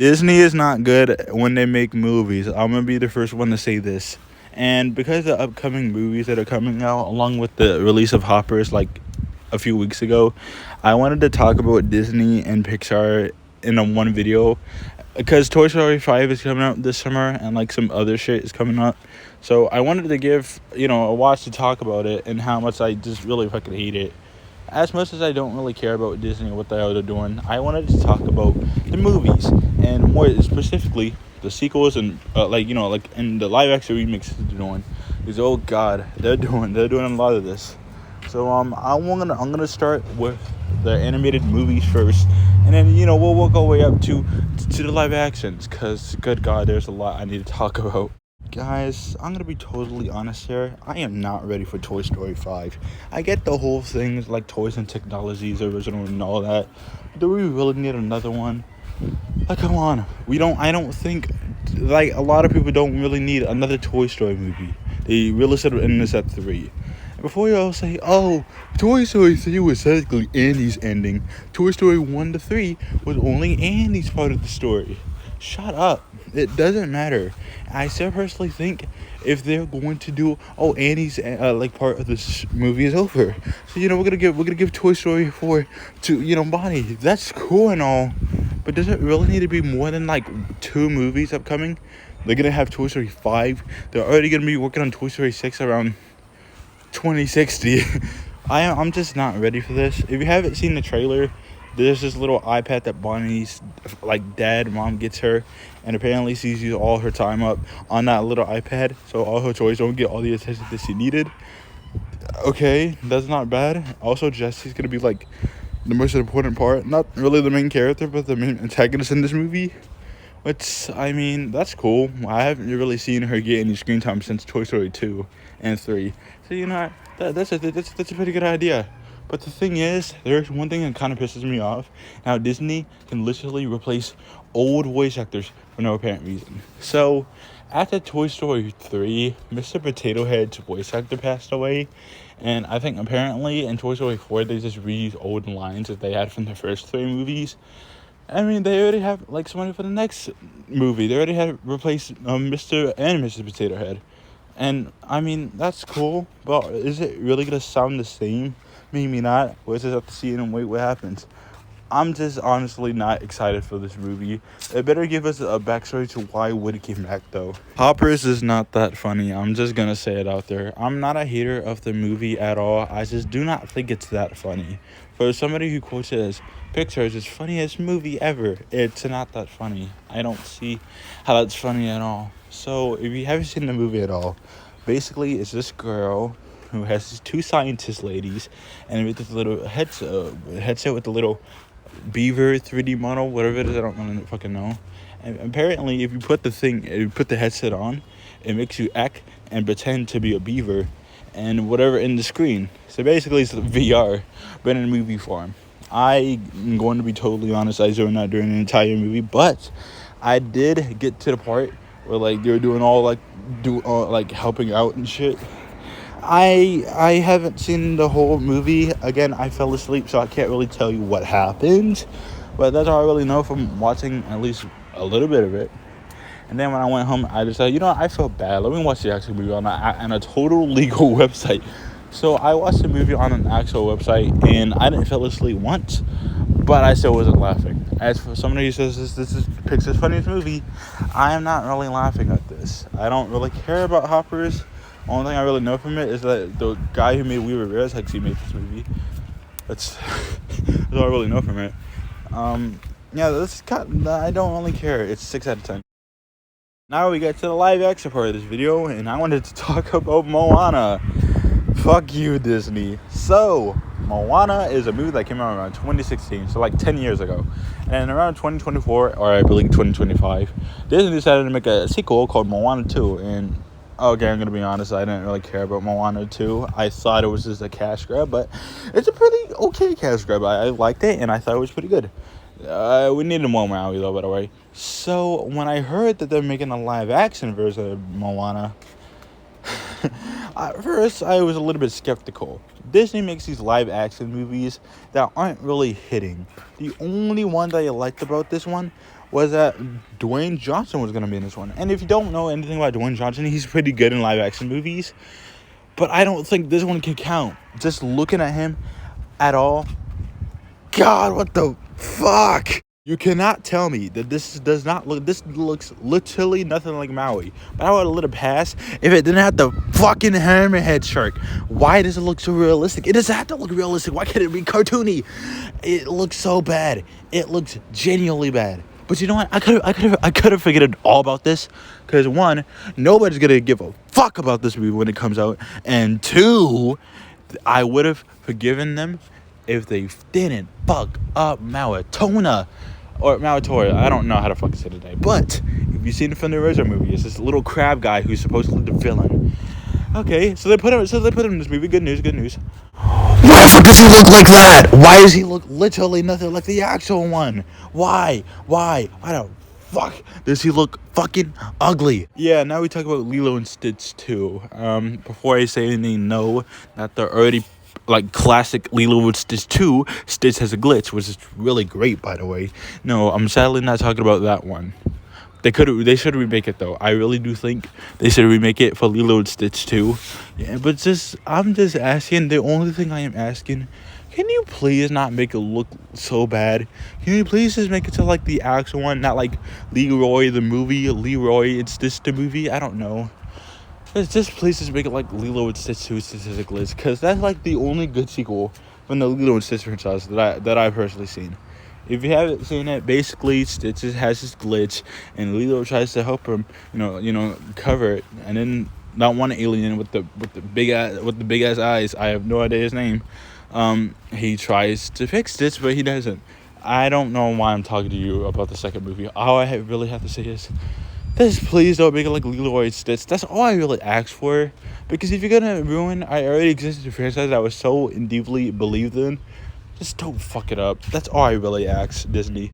Disney is not good when they make movies. I'm gonna be the first one to say this. And because of the upcoming movies that are coming out, along with the release of Hoppers like a few weeks ago, I wanted to talk about Disney and Pixar in a one video because Toy Story 5 is coming out this summer and like some other shit is coming up. So I wanted to give, a watch to talk about it and how much I just really fucking hate it. As much as I don't really care about Disney and what the hell they're doing, I wanted to talk about the movies and more specifically the sequels and like in the live action remixes they're doing. Because oh god, they're doing a lot of this. So I'm gonna start with the animated movies first, and then we'll work our way up to the live actions. Cause good god, there's a lot I need to talk about. Guys, I'm gonna be totally honest here. I am not ready for Toy Story 5. I get the whole thing, like toys and technologies, original and all that. Do we really need another one? Like, come on. I don't think, like, a lot of people don't really need another Toy Story movie. They really should have ended this at 3. And before you all say, oh, Toy Story 3 was technically Andy's ending, Toy Story 1 to 3 was only Andy's part of the story. Shut up. It doesn't matter. I still personally think if they're going to do Annie's like part of this movie is over, so we're gonna give Toy Story 4 to Bonnie. That's cool and all, but does it really need to be more than like 2 movies upcoming? They're gonna have Toy Story 5. They're already gonna be working on Toy Story 6 around 2060. I'm just not ready for this. If you haven't seen the trailer, there's this little iPad that Bonnie's like mom gets her, and apparently she's used all her time up on that little iPad, so all her toys don't get all the attention that she needed. Okay, that's not bad. Also, Jesse's gonna be like the most important part, not really the main character, but the main antagonist in this movie. Which, I mean, that's cool. I haven't really seen her get any screen time since Toy Story 2 and 3. So, that's a pretty good idea. But the thing is, there's one thing that kind of pisses me off. Now, Disney can literally replace old voice actors for no apparent reason. So, after Toy Story 3, Mr. Potato Head's voice actor passed away. And I think apparently in Toy Story 4, they just reused old lines that they had from the first 3 movies. I mean, they already have, like, somebody for the next movie. They already had replaced Mr. and Mrs. Potato Head. And, I mean, that's cool. But is it really going to sound the same? Maybe not. We'll just have to see it and wait what happens. I'm just honestly not excited for this movie. It better give us a backstory to why Woody came back, though. Hoppers is not that funny. I'm just going to say it out there. I'm not a hater of the movie at all. I just do not think it's that funny. For somebody who quotes it as Pixar's the funniest movie ever, it's not that funny. I don't see how that's funny at all. So, if you haven't seen the movie at all, basically it's this girl who has these 2 scientist ladies, and with this little headset with the little beaver 3D model, whatever it is, I don't really fucking know. And apparently, if you put the headset on, it makes you act and pretend to be a beaver, and whatever in the screen. So basically, it's VR, but in movie form. I'm going to be totally honest, I zoned out during the entire movie, but I did get to the part where like they were doing all like helping out and shit. I haven't seen the whole movie. Again, I fell asleep, so I can't really tell you what happened. But that's all I really know from watching at least a little bit of it. And then when I went home, I decided, I felt bad. Let me watch the actual movie on a total legal website. So I watched the movie on an actual website, and I didn't fall asleep once, but I still wasn't laughing. As for somebody who says this is Pixar's funniest movie, I am not really laughing at this. I don't really care about Hoppers. Only thing I really know from it is that the guy who made We Were Bears actually made this movie. That's all I really know from it. I don't really care. It's 6 out of 10. Now we get to the live action part of this video, and I wanted to talk about Moana. Fuck you, Disney. So, Moana is a movie that came out around 2016, so like 10 years ago. And around 2024, or I believe 2025, Disney decided to make a sequel called Moana 2. And, okay, I'm going to be honest, I didn't really care about Moana 2. I thought it was just a cash grab, but it's a pretty okay cash grab. I liked it, and I thought it was pretty good. We needed more Maui, though, by the way. So, when I heard that they're making a live-action version of Moana, at first, I was a little bit skeptical. Disney makes these live-action movies that aren't really hitting. The only one that I liked about this one was that Dwayne Johnson was gonna be in this one. And if you don't know anything about Dwayne Johnson, he's pretty good in live action movies. But I don't think this one can count. Just looking at him at all. God, what the fuck? You cannot tell me that this looks literally nothing like Maui. But I would have let it pass if it didn't have the fucking hammerhead shark. Why does it look so realistic? It doesn't have to look realistic. Why can't it be cartoony? It looks so bad. It looks genuinely bad. But you know what? I could have figured all about this. Because one, nobody's gonna give a fuck about this movie when it comes out. And two, I would have forgiven them if they didn't fuck up Mauatona or Mauatora. I don't know how to fucking say today. But if you've seen the Thunder Rosa movie, it's this little crab guy who's supposedly the villain. Okay, so they put him in this movie. Good news. Why the fuck does he look like that? Why does he look literally nothing like the actual one? Why the fuck does he look fucking ugly? Yeah, now we talk about Lilo and Stitch 2. Before I say anything, no, not the already like classic Lilo and Stitch 2, Stitch has a glitch, which is really great, by the way. No, I'm sadly not talking about that one. They should remake it though. I really do think they should remake it for Lilo and Stitch 2. Yeah, but I'm just asking. The only thing I am asking, can you please not make it look so bad? Can you please just make it to like the actual one, not like Leroy the movie, Leroy and Stitch the movie? I don't know. Just please just make it like Lilo and Stitch 2 Stitch has a glitch, because that's like the only good sequel from the Lilo and Stitch franchise that I've personally seen. If you haven't seen it, basically Stitch has this glitch, and Lilo tries to help him, cover it, and then that one alien with the big ass eyes, I have no idea his name. He tries to fix Stitch, but he doesn't. I don't know why I'm talking to you about the second movie. All I really have to say is, just please don't make it like Leroy and Stitch. That's all I really ask for. Because if you're gonna ruin I already existed franchise I was so deeply believed in, just don't fuck it up. That's all I really ask, Disney.